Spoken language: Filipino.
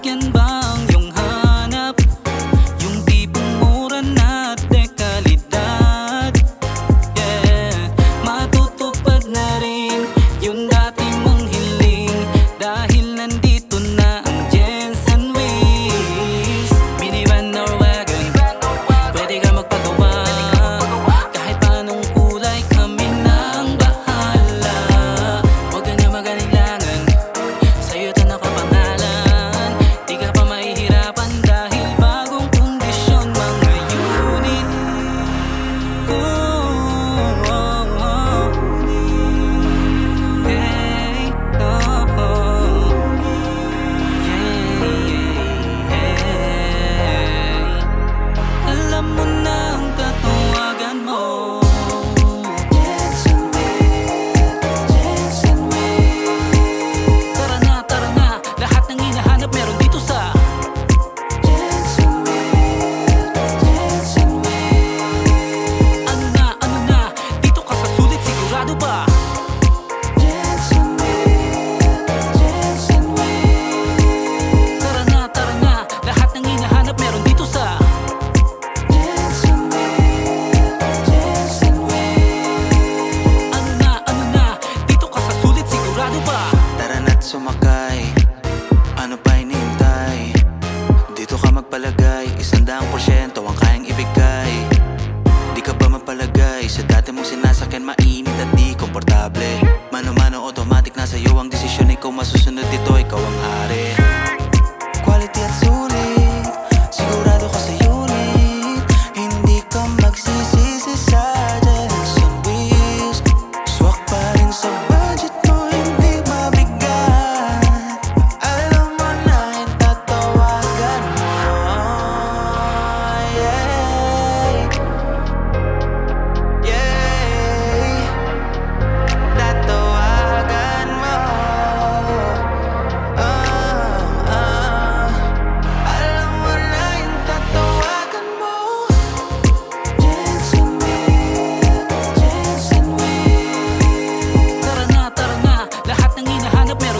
yan ba ang iyong hanap? Yung tipong mura na dekalidad, yeah. Matutupad na rin yung dati mong hiling dahil nandito na ang Jensen Wheels. Minivan or wagon, pwede ka magpagawa. Kahit paanong kulay, kami na ang bahala. Huwag ka na mag-alilangan, sa'yo ito nakapangalan. Di ka pa mahihirapan dahil bagong kondisyon mga unit. Oh, oh, oh. Hey, oh, oh. Yeah, hey. Alam mo na ang tatawagan mo. Jensen Wheels. Tara na, lahat ng hinahanap meron dito sa Jensen Wheels. Ano na, dito ka sa sulit, sigurado ba? Jensen Wheels. Tara na, lahat ng hinahanap meron dito sa Jensen Wheels. Ano na, dito ka sa sulit, sigurado ba? Tara na't sumakay, ano pa hinihintay? Dito ka magpalagay, 100% ang kayang ibigay. Di ka ba mapalagay sa dati mong sinasakyan, mainit at di komportable? Mano-mano automatic, nasa iyo ang desisyon, ikaw masusunod dito, ikaw ang hari. Quality at sulit, sigurado ka sa unit. Hindi ka magsisisi sa Jensen Wheels. Swak pa rin sa budget mo, hindi mabigat. Alam mo na yung tatawagan mo. Yeah, tatawagan mo. Alam mo na yung tatawagan mo. Jensen Wheels. Tara na, lahat ng hinahanap meron